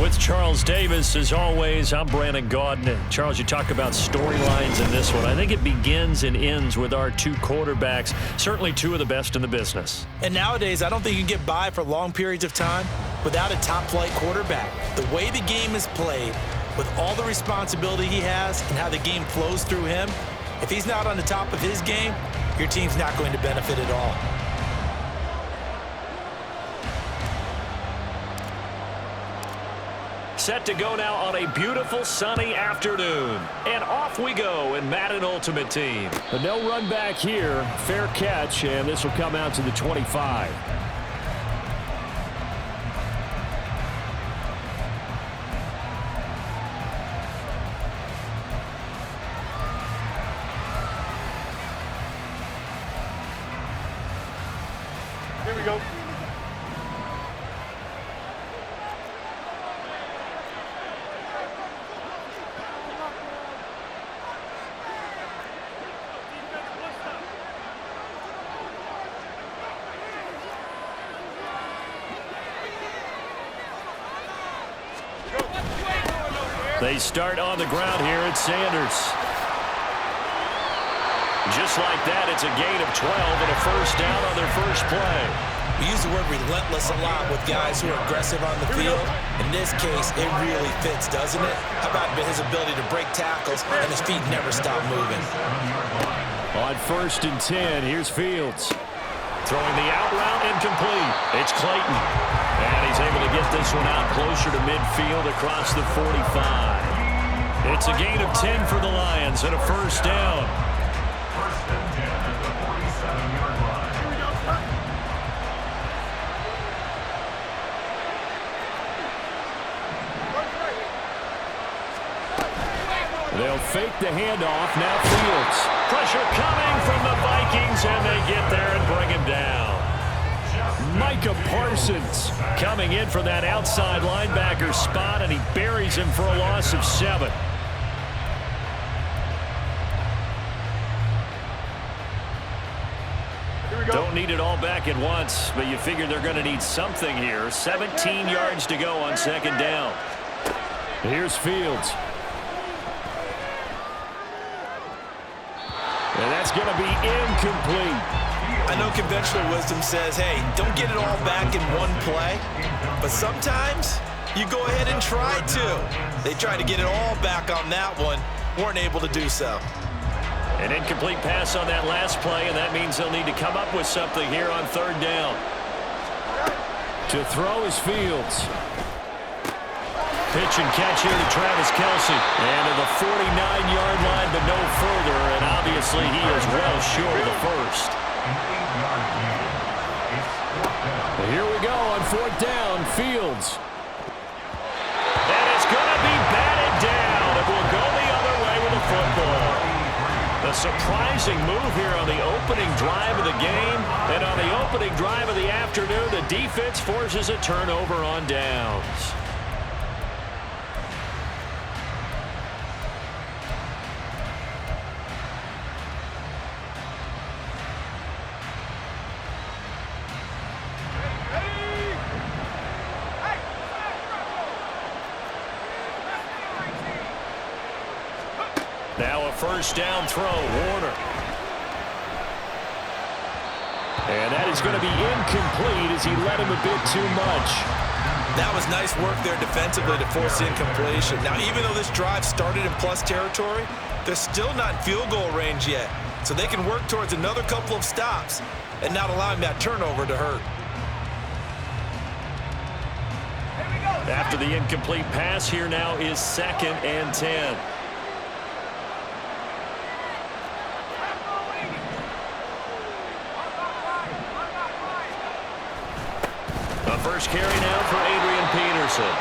With Charles Davis, as always, I'm Brandon Gaudin. Charles, you talk about storylines in this one. I think it begins and ends with our two quarterbacks, certainly two of the best in the business. And nowadays, I don't think you can get by for long periods of time without a top-flight quarterback. The way the game is played, with all the responsibility he has and how the game flows through him, if he's not on the top of his game, your team's not going to benefit at all. Set to go now on a beautiful sunny afternoon. And off we go in Madden Ultimate Team. A no run back here. Fair catch, and this will come out to the 25. Here we go. They start on the ground here at Sanders. Just like that, it's a gain of 12 and a first down on their first play. We use the word relentless a lot with guys who are aggressive on the field. In this case, it really fits, doesn't it? How about his ability to break tackles and his feet never stop moving? On 1st and 10, here's Fields. Throwing the out route incomplete. It's Clayton. And he's able to get this one out closer to midfield across the 45. It's a gain of 10 for the Lions and a first down. They'll fake the handoff. Now Fields. Pressure coming from the Vikings, and they get there and bring him down. Micah Parsons coming in for that outside linebacker spot, and he buries him for a loss of 7. Don't need it all back at once, but you figure they're going to need something here. 17 yards to go on 2nd down. Here's Fields. And that's going to be incomplete. I know conventional wisdom says, hey, don't get it all back in one play. But sometimes you go ahead and try to. They tried to get it all back on that one. Weren't able to do so. An incomplete pass on that last play, and that means they'll need to come up with something here on 3rd down. To throw is Fields. Pitch and catch here to Travis Kelce. And to the 49-yard line, but no further. And obviously he is well short of the first. Here we go on 4th down. Fields. And it's going to be batted down. It will go the other way with the football. A surprising move here on the opening drive of the game. And on the opening drive of the afternoon, the defense forces a turnover on downs. Now a first down throw, Warner. And that is going to be incomplete as he led him a bit too much. That was nice work there defensively to force the incompletion. Now, even though this drive started in plus territory, they're still not in field goal range yet. So they can work towards another couple of stops and not allowing that turnover to hurt. After the incomplete pass, here now is 2nd and 10. First carry now for Adrian Peterson.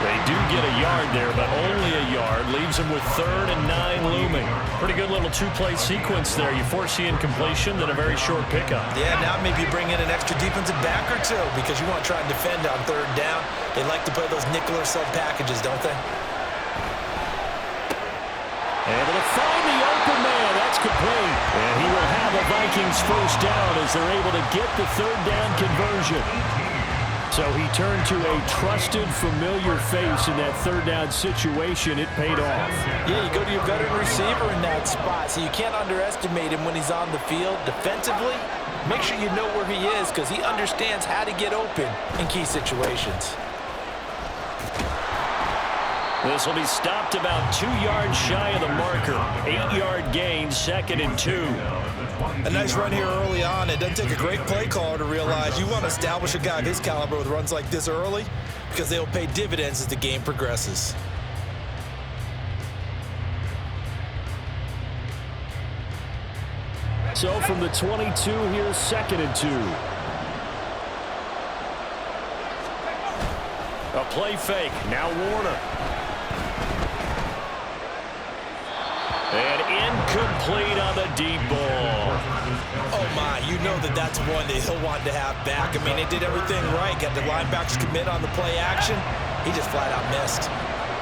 They do get a yard there, but only a yard. Leaves them with 3rd and 9 looming. Pretty good little two-play sequence there. You force the incompletion, then a very short pickup. Yeah, now maybe you bring in an extra defensive back or two because you want to try and defend on 3rd down. They like to play those nickel or sub packages, don't they? Able to find the open man. That's complete. And he will have a Vikings first down as they're able to get the 3rd down conversion. So he turned to a trusted, familiar face in that 3rd down situation. It paid off. Yeah, you go to your veteran receiver in that spot, so you can't underestimate him when he's on the field. Defensively, make sure you know where he is because he understands how to get open in key situations. This will be stopped about 2 yards shy of the marker. 8-yard gain, 2nd and 2. A nice run here early on. It doesn't take a great play caller to realize you want to establish a guy of his caliber with runs like this early because they'll pay dividends as the game progresses. So from the 22, here's 2nd and 2. A play fake. Now Warner. And incomplete on the deep ball. Oh, my. You know that's one that he'll want to have back. I mean, they did everything right. Got the linebackers commit on the play action. He just flat out missed.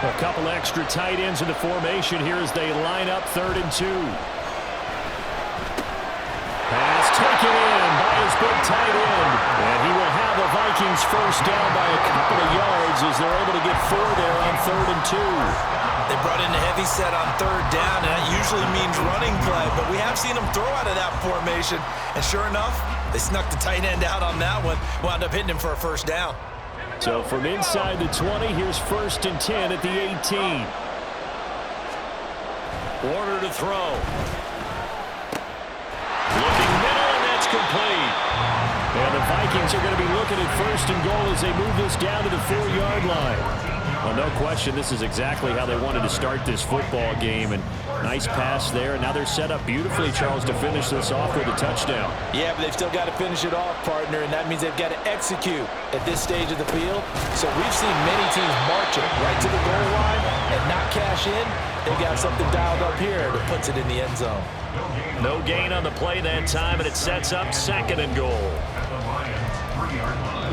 A couple extra tight ends in the formation here as they line up 3rd and 2. Pass taken in by his big tight end. And he will have the Vikings first down by a couple of yards as they're able to get 4 there on 3rd and 2. They brought in a heavy set on 3rd down, and that usually means running play, but we have seen them throw out of that formation. And sure enough, they snuck the tight end out on that one, wound up hitting him for a first down. So from inside the 20, here's 1st and 10 at the 18. Warner to throw. Looking middle, and that's complete. And the Vikings are going to be looking at 1st and goal as they move this down to the 4-yard line. Well, no question, this is exactly how they wanted to start this football game. And nice pass there. And now they're set up beautifully, Charles, to finish this off with a touchdown. Yeah, but they've still got to finish it off, partner, and that means they've got to execute at this stage of the field. So we've seen many teams march it right to the goal line and not cash in. They've got something dialed up here that puts it in the end zone. No gain on the play that time, and it sets up 2nd and goal.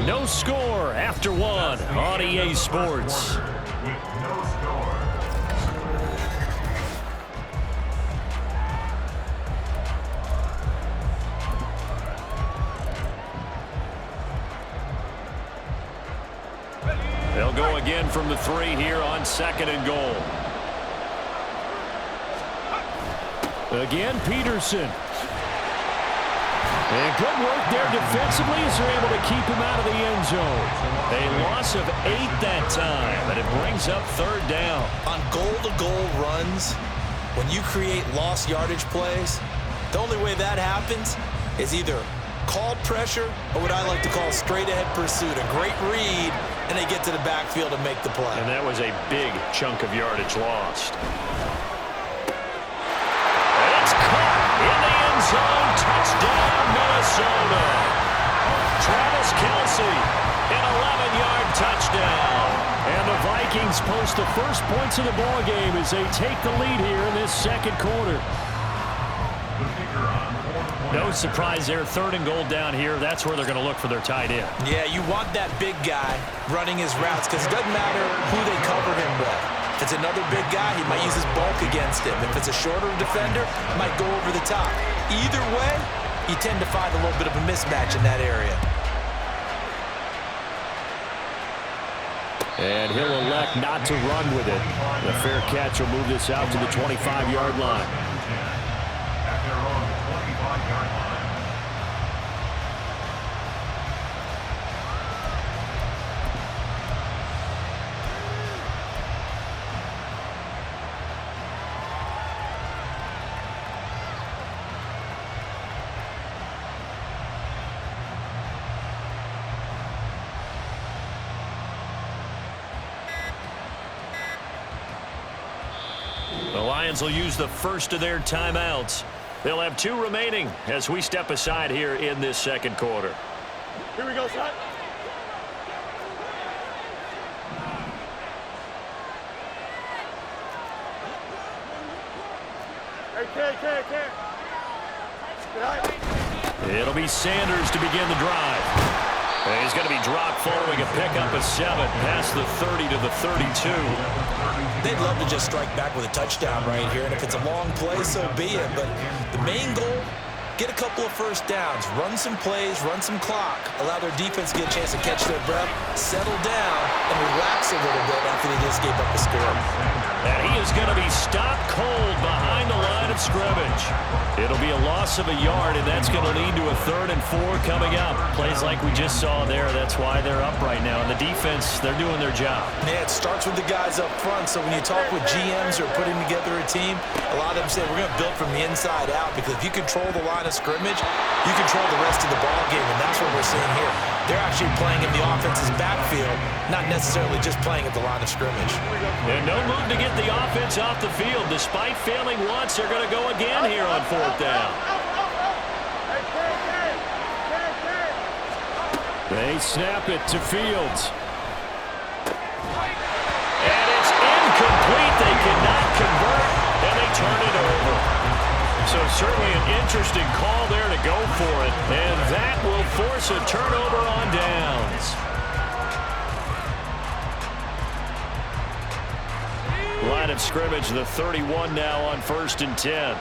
No score after 1 on EA Sports. They'll go again from the 3 here on 2nd and goal. Again, Peterson. And good work there defensively as they're able to keep him out of the end zone. A loss of 8 that time, and it brings up 3rd down. On goal-to-goal runs, when you create lost yardage plays, the only way that happens is either called pressure or what I like to call straight-ahead pursuit. A great read, and they get to the backfield and make the play. And that was a big chunk of yardage lost. It's caught in the end zone. Touchdown, Vikings post the first points of the ball game as they take the lead here in this second quarter. No surprise there, 3rd and goal down here. That's where they're going to look for their tight end. Yeah, you want that big guy running his routes because it doesn't matter who they cover him with. If it's another big guy, he might use his bulk against him. If it's a shorter defender, he might go over the top. Either way, you tend to find a little bit of a mismatch in that area. And he'll elect not to run with it. The fair catch will move this out to the 25-yard line. The Lions will use the first of their timeouts. They'll have 2 remaining as we step aside here in this second quarter. Here we go, son. Hey. It'll be Sanders to begin the drive. And he's going to be dropped following a pickup of 7 past the 30 to the 32. They'd love to just strike back with a touchdown right here, and if it's a long play, so be it. But the main goal, get a couple of first downs, run some plays, run some clock, allow their defense to get a chance to catch their breath, settle down, and relax a little bit after they just gave up a score. And he is going to be stopped cold behind the line of scrimmage. It'll be a loss of a yard, and that's going to lead to a 3rd and 4 coming up. Plays like we just saw there, that's why they're up right now. And the defense, they're doing their job. Yeah, it starts with the guys up front. So when you talk with GMs who are putting together a team, a lot of them say we're going to build from the inside out, because if you control the line of scrimmage, you control the rest of the ball game, and that's what we're seeing here. They're actually playing in the offense's backfield, not necessarily just playing at the line of scrimmage. And no move to get the offense off the field. Despite failing once, they're going to go again here on 4th down. They snap it to Fields. And it's incomplete. They cannot convert, and they turn it over. So certainly an interesting call there to go for it, and that will force a turnover on downs. Line of scrimmage, the 31 now on 1st and 10.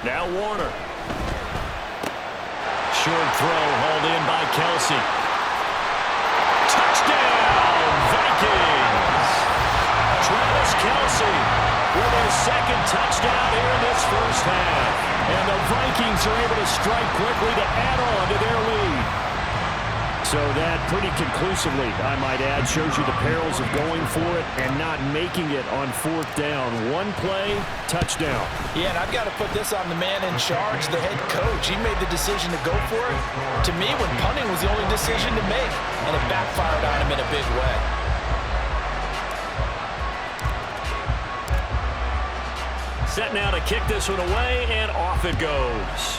Now Warner. Short throw hauled in by Kelsey. Touchdown, Vikings! Travis Kelsey with his 2nd touchdown here in this first half. And the Vikings are able to strike quickly to add on to their lead. So that pretty conclusively, I might add, shows you the perils of going for it and not making it on 4th down. One play, touchdown. Yeah, and I've got to put this on the man in charge, the head coach. He made the decision to go for it. To me, when punting was the only decision to make, and it backfired on him in a big way. Set now to kick this one away, and off it goes.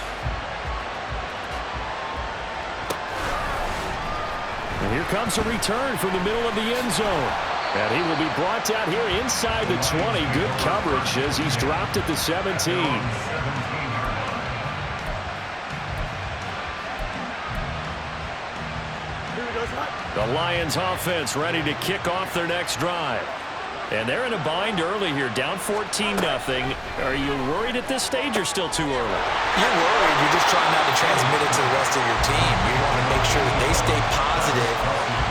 And here comes a return from the middle of the end zone. And he will be brought down here inside the 20. Good coverage as he's dropped at the 17. The Lions offense ready to kick off their next drive. And they're in a bind early here, down 14-0. Are you worried at this stage or still too early? You're worried. You're just trying not to transmit it to the rest of your team. You want to make sure that they stay positive.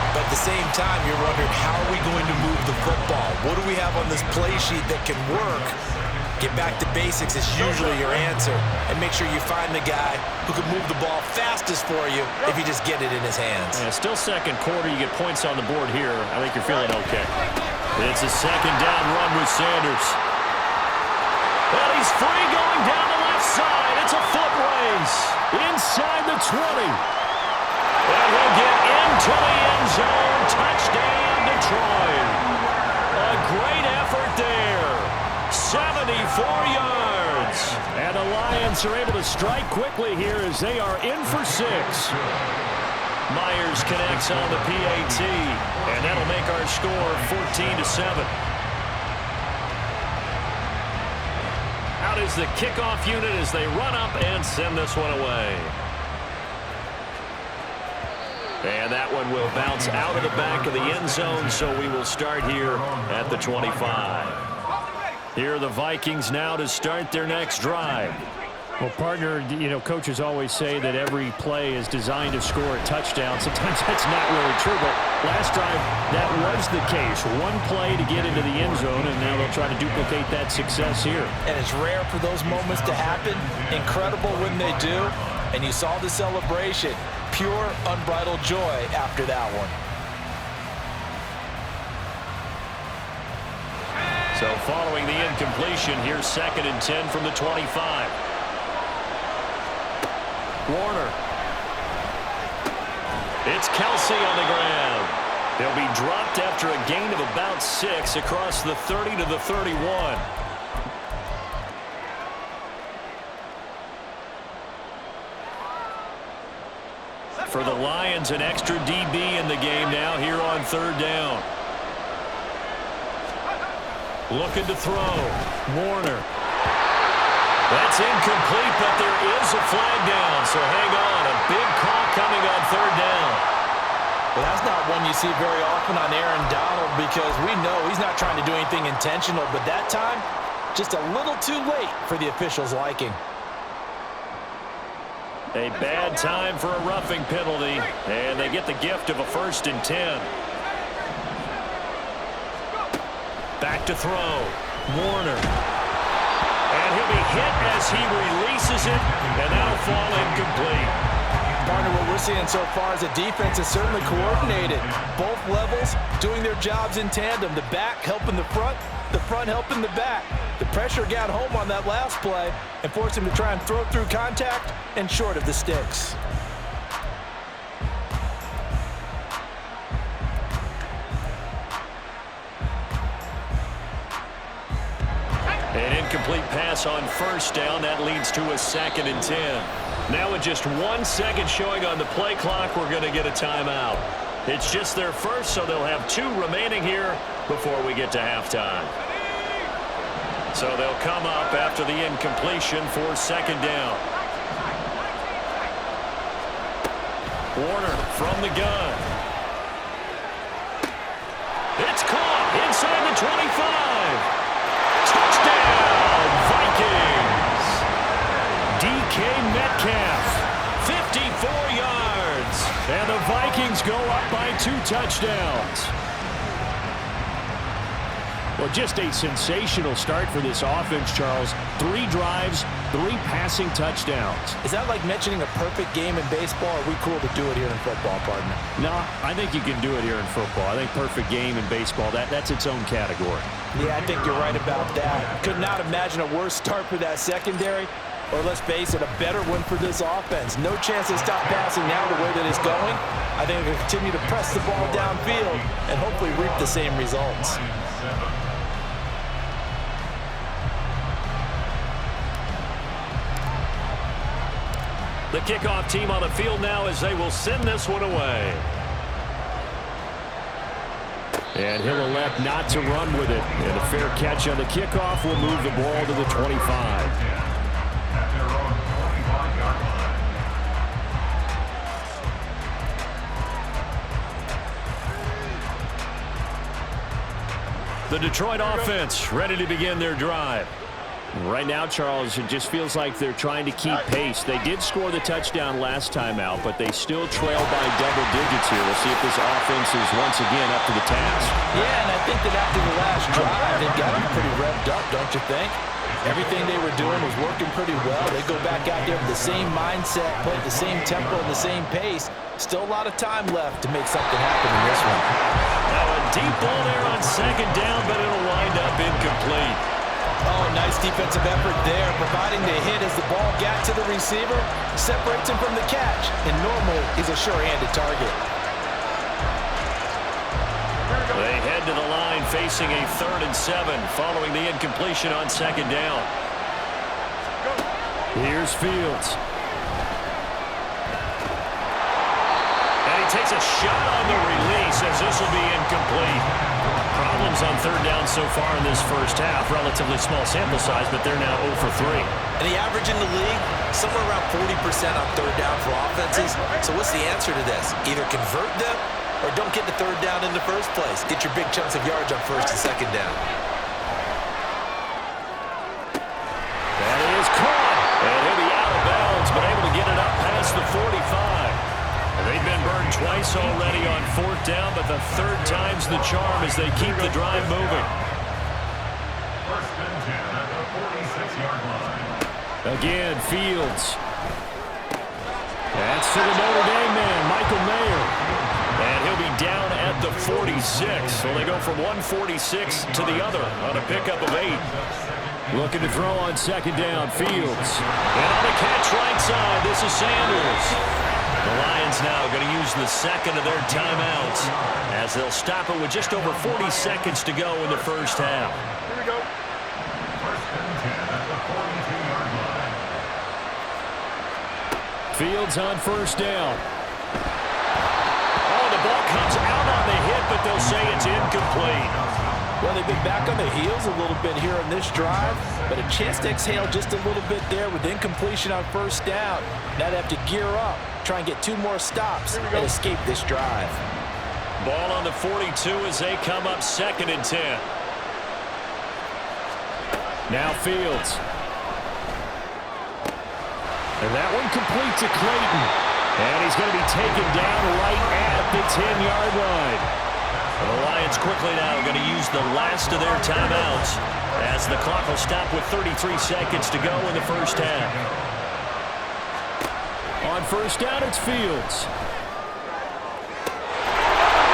But at the same time, you're wondering, how are we going to move the football? What do we have on this play sheet that can work? Get back to basics is usually your answer. And make sure you find the guy who can move the ball fastest for you if you just get it in his hands. Yeah, still second quarter. You get points on the board here. I think you're feeling okay. It's a 2nd down run with Sanders. And he's free going down the left side. It's a foot race inside the 20. And he'll get into the end zone. Touchdown, Detroit. A great effort there. 74 yards. And the Lions Giants are able to strike quickly here as they are in for 6. Myers connects on the PAT, and that'll make our score 14-7. Out is the kickoff unit as they run up and send this one away. And that one will bounce out of the back of the end zone, so we will start here at the 25. Here are the Vikings now to start their next drive. Well, partner, you know, coaches always say that every play is designed to score a touchdown. Sometimes that's not really true, but last drive, that was the case. One play to get into the end zone, and now they'll try to duplicate that success here. And it's rare for those moments to happen. Incredible when they do. And you saw the celebration. Pure, unbridled joy after that one. So following the incompletion, here's 2nd and 10 from the 25. Warner. It's Kelsey on the ground. He'll be dropped after a gain of about 6 across the 30 to the 31. For the Lions, an extra DB in the game now here on 3rd down. Looking to throw. Warner. That's incomplete, but there is a flag down, so hang on. A big call coming on 3rd down. Well, that's not one you see very often on Aaron Donald because we know he's not trying to do anything intentional, but that time, just a little too late for the officials' liking. A bad time for a roughing penalty, and they get the gift of a 1st and 10. Back to throw. Warner. And he'll be hit as he releases it, and that'll fall incomplete. Partner, what we're seeing so far is the defense is certainly coordinated. Both levels doing their jobs in tandem. The back helping the front helping the back. The pressure got home on that last play and forced him to try and throw through contact and short of the sticks. An incomplete pass on 1st down. That leads to a 2nd and 10. Now with just 1 second showing on the play clock, we're going to get a timeout. It's just their first, so they'll have 2 remaining here before we get to halftime. So they'll come up after the incompletion for 2nd down. Warner from the gun. It's caught inside the 25. Touchdown, Vikings! DK Metcalf, 54 yards. And the Vikings go up by 2 touchdowns. Well, just a sensational start for this offense, Charles. 3 drives, 3 passing touchdowns. Is that like mentioning a perfect game in baseball, or are we cool to do it here in football, partner? No, I think you can do it here in football. I think perfect game in baseball, that's its own category. Yeah, I think you're right about that. Could not imagine a worse start for that secondary, or let's face it, a better one for this offense. No chance to stop passing now the way that it's going. I think they'll continue to press the ball downfield and hopefully reap the same results. The kickoff team on the field now as they will send this one away. And he'll elect not to run with it. And a fair catch on the kickoff will move the ball to the 25. The Detroit offense ready to begin their drive. Right now, Charles, it just feels like they're trying to keep pace. They did score the touchdown last time out, but they still trail by double digits here. We'll see if this offense is once again up to the task. Yeah, and I think that after the last drive, they've got them pretty revved up, don't you think? Everything they were doing was working pretty well. They go back out there with the same mindset, play at the same tempo and the same pace. Still a lot of time left to make something happen in this one. Now a deep ball there on 2nd down, but it'll wind up incomplete. Oh, nice defensive effort there, providing the hit as the ball got to the receiver, separates him from the catch, and normally he's a sure-handed target. They head to the line facing a 3rd and 7 following the incompletion on 2nd down. Here's Fields. And he takes a shot on the release as this will be incomplete. Problems on third down so far in this first half. Relatively small sample size, but they're now 0 for 3. And the average in the league, somewhere around 40% on third down for offenses. So what's the answer to this? Either convert them or don't get the third down in the first place. Get your big chunks of yards on first and second down. That is caught. And he'll be out of bounds, but able to get it up past the 45. They've been burned twice already on fourth down, but the third time's the charm as they keep the drive moving. First and 10 at the 46-yard line. Again, Fields. That's to the Notre Dame man, Michael Mayer. And he'll be down at the 46. So they go from 146 to the other on a pickup of 8. Looking to throw on second down, Fields. And on the catch right side, this is Sanders. The Lions now going to use the second of their timeouts as they'll stop it with just over 40 seconds to go in the first half. Here we go. First and 10 at the 42-yard line. Fields on first down. Oh, the ball comes out on the hit, but they'll say it's incomplete. Well, they've been back on their heels a little bit here on this drive, but a chance to exhale just a little bit there with incompletion on first down. Now they have to gear up, try and get 2 more stops and escape this drive. Ball on the 42 as they come up second and 10. Now Fields. And that one complete to Clayton. And he's going to be taken down right at the 10-yard line. The Lions quickly now going to use the last of their timeouts as the clock will stop with 33 seconds to go in the first half. On first down, it's Fields.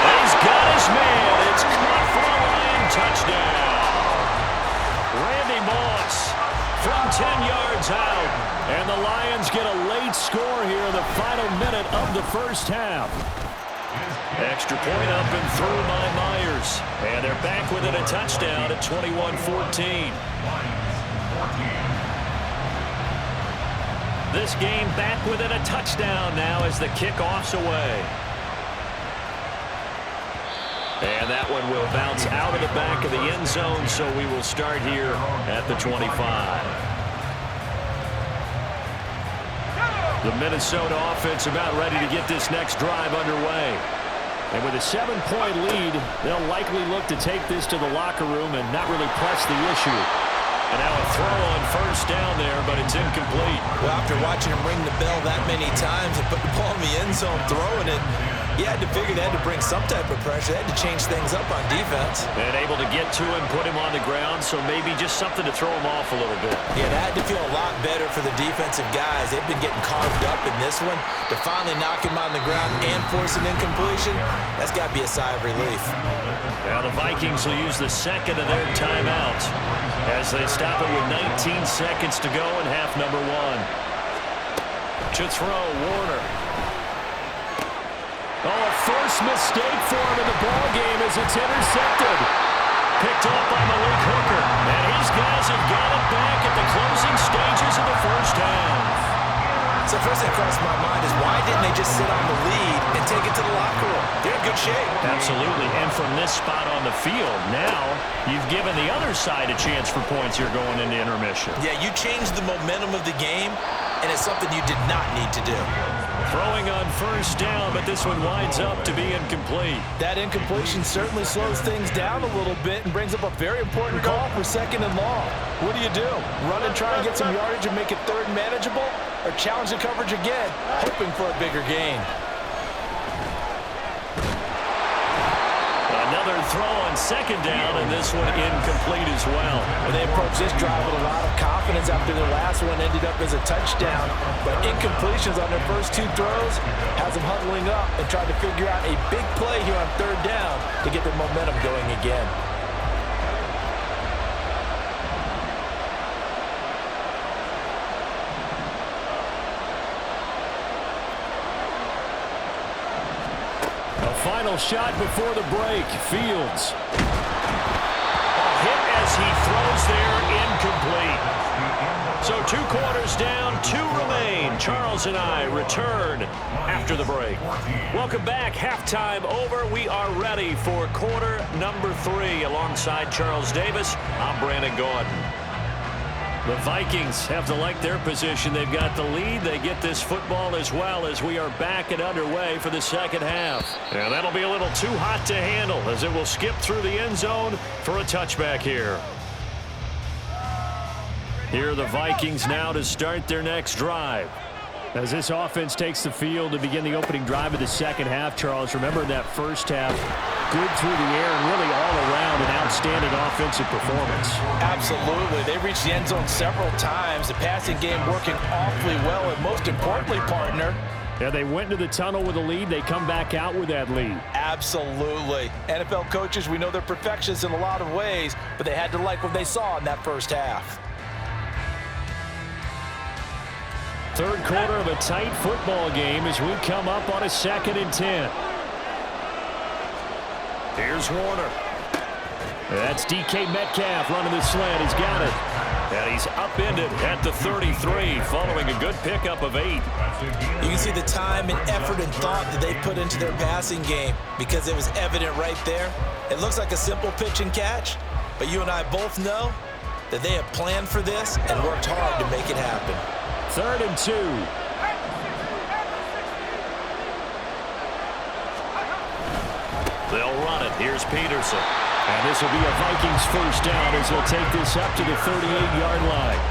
And he's got his man. It's caught for a Lion touchdown. Randy Moss from 10 yards out. And the Lions get a late score here in the final minute of the first half. Extra point up and through by Myers. And they're back within a touchdown at 21-14. This game back within a touchdown now as the kickoff's away. And that one will bounce out of the back of the end zone, so we will start here at the 25. The Minnesota offense about ready to get this next drive underway. And with a 7-point lead, they'll likely look to take this to the locker room and not really press the issue. And now a throw on first down there, but it's incomplete. Well, after watching him ring the bell that many times and put the ball in the end zone throwing it, you had to figure they had to bring some type of pressure. They had to change things up on defense. And able to get to him, put him on the ground, so maybe just something to throw him off a little bit. Yeah, that had to feel a lot better for the defensive guys. They've been getting carved up in this one. To finally knock him on the ground and force an incompletion, that's got to be a sigh of relief. Now the Vikings will use the second of their timeouts as they stop it with 19 seconds to go in half number 1. To throw, Warner. Oh, a first mistake for him in the ball game as it's intercepted. Picked up by Malik Hooker. And his guys have got it back at the closing stages of the first half. So first thing that crossed my mind is why didn't they just sit on the lead and take it to the locker room? They're in good shape. Absolutely. And from this spot on the field, now you've given the other side a chance for points here going into intermission. Yeah, you changed the momentum of the game, and it's something you did not need to do. Throwing on first down, but this one winds up to be incomplete. That incompletion certainly slows things down a little bit and brings up a very important call for second and long. What do? Run and try and get some yardage and make it third and manageable, or challenge the coverage again, hoping for a bigger gain? Another throw on second down, and this one incomplete as well. And they approach this drive with a lot of confidence after their last one ended up as a touchdown. But incompletions on their first 2 throws has them huddling up and trying to figure out a big play here on third down to get their momentum going again. Final shot before the break. Fields. A hit as he throws there, incomplete. So 2 quarters down, 2 remain. Charles and I return after the break. Welcome back. Halftime over. We are ready for quarter number 3. Alongside Charles Davis, I'm Brandon Gordon. The Vikings have to like their position. They've got the lead. They get this football as well as we are back and underway for the second half. And that'll be a little too hot to handle as it will skip through the end zone for a touchback here. Here are the Vikings now to start their next drive. As this offense takes the field to begin the opening drive of the second half, Charles, remember in that first half, good through the air and really all around an outstanding offensive performance. Absolutely. They reached the end zone several times. The passing game working awfully well, and most importantly, partner, yeah, they went into the tunnel with a lead. They come back out with that lead. absolutely. NFL coaches, we know they're perfectionists in a lot of ways, but they had to like what they saw in that first half. Third quarter of a tight football game as we come up on a 2nd and 10. Here's Warner. That's DK Metcalf running the slant. He's got it. And he's upended at the 33 following a good pickup of 8. You can see the time and effort and thought that they put into their passing game because it was evident right there. It looks like a simple pitch and catch, but you and I both know that they have planned for this and worked hard to make it happen. 3rd and 2. They'll run it. Here's Peterson. And this will be a Vikings first down as they'll take this up to the 38-yard line.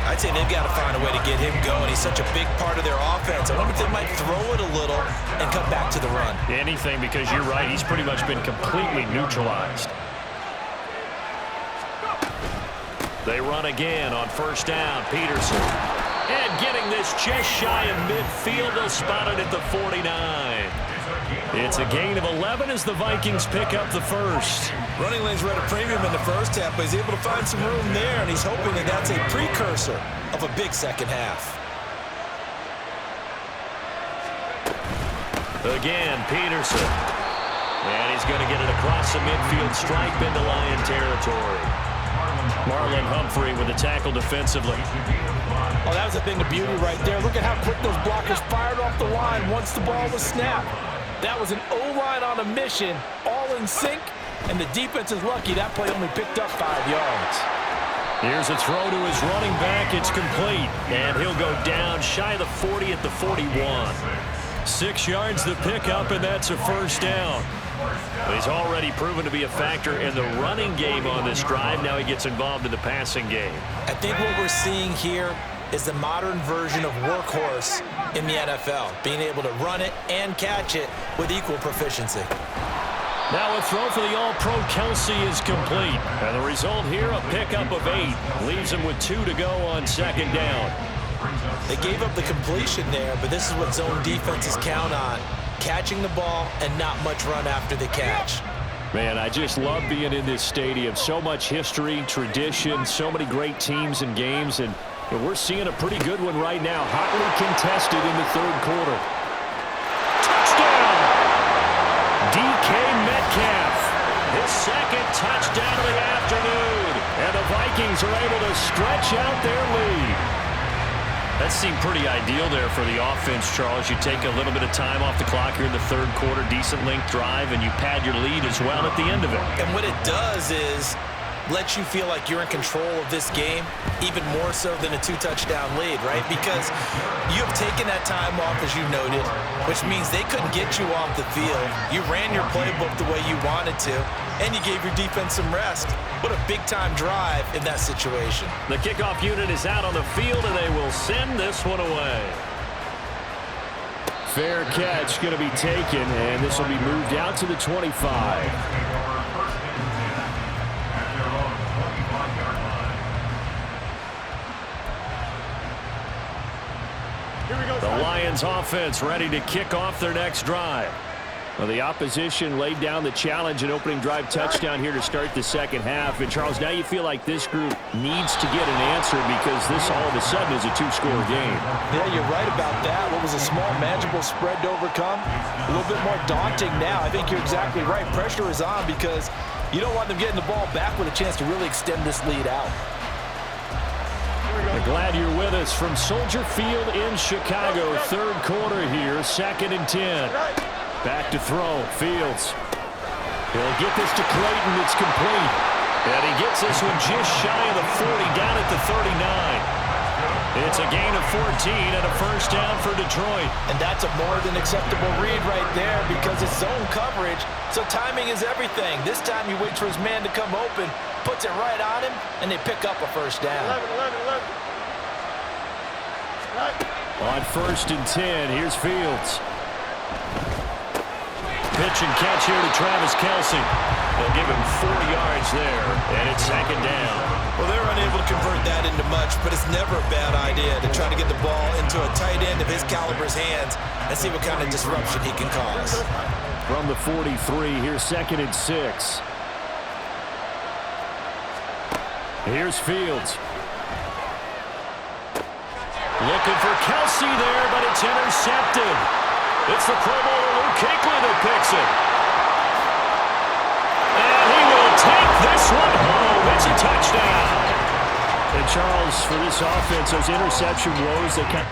I'd say they've got to find a way to get him going. He's such a big part of their offense. I wonder if they might throw it a little and come back to the run. Anything, because you're right. He's pretty much been completely neutralized. They run again on first down. Peterson. And getting this just shy of midfield, they'll spot it at the 49. It's a gain of 11 as the Vikings pick up the first. Running lanes were at a premium in the first half, but he's able to find some room there, and he's hoping that that's a precursor of a big second half. Again, Peterson. And he's going to get it across the midfield stripe into Lion territory. Marlon Humphrey with the tackle defensively. Oh, that was a thing of beauty right there. Look at how quick those blockers fired off the line once the ball was snapped. That was an O-line on a mission, all in sync, and the defense is lucky that play only picked up 5 yards. Here's a throw to his running back. It's complete, and he'll go down shy of the 40 at the 41. 6 yards the pickup, and that's a first down. He's already proven to be a factor in the running game on this drive. Now he gets involved in the passing game. I think what we're seeing here is the modern version of workhorse in the NFL, being able to run it and catch it with equal proficiency. Now a throw for the All-Pro Kelsey is complete. And the result here, a pickup of 8. Leaves him with 2 to go on second down. They gave up the completion there, but this is what zone defenses count on. Catching the ball and not much run after the catch. Man, I just love being in this stadium. So much history, tradition, so many great teams and games, and we're seeing a pretty good one right now. Hotly contested in the third quarter. Touchdown! DK Metcalf. His second touchdown of the afternoon. And the Vikings are able to stretch out their lead. That seemed pretty ideal there for the offense, Charles. You take a little bit of time off the clock here in the third quarter, decent length drive, and you pad your lead as well at the end of it. And what it does is let you feel like you're in control of this game, even more so than a 2-touchdown lead, right? Because you have taken that time off, as you noted, which means they couldn't get you off the field. You ran your playbook the way you wanted to, and you gave your defense some rest. What a big-time drive in that situation. The kickoff unit is out on the field, and they will send this one away. Fair catch going to be taken, and this will be moved out to the 25. The Lions offense ready to kick off their next drive. Well, the opposition laid down the challenge and opening drive touchdown here to start the second half. And, Charles, now you feel like this group needs to get an answer because this all of a sudden is a 2-score game. Yeah, you're right about that. What was a small, manageable spread to overcome? A little bit more daunting now. I think you're exactly right. Pressure is on because you don't want them getting the ball back with a chance to really extend this lead out. The Glad you're with us from Soldier Field in Chicago. Third quarter here, 2nd and 10. Back to throw, Fields. He'll get this to Clayton. It's complete. And he gets this one just shy of the 40, down at the 39. It's a gain of 14 and a first down for Detroit. And that's a more than acceptable read right there because it's zone coverage, so timing is everything. This time he waits for his man to come open, puts it right on him, and they pick up a first down. 11. On 1st and 10, here's Fields. Pitch and catch here to Travis Kelce. They'll give him 4 yards there, and it's 2nd down. Well, they're unable to convert that into much, but it's never a bad idea to try to get the ball into a tight end of his caliber's hands and see what kind of disruption he can cause. From the 43, here's 2nd and 6. Here's Fields. Looking for Kelce there, but it's intercepted. It's the Pro Bowler Luke Kuechly that picks it. And he will take this one home. It's a touchdown. And Charles, for this offense, those interception woes, they kind of...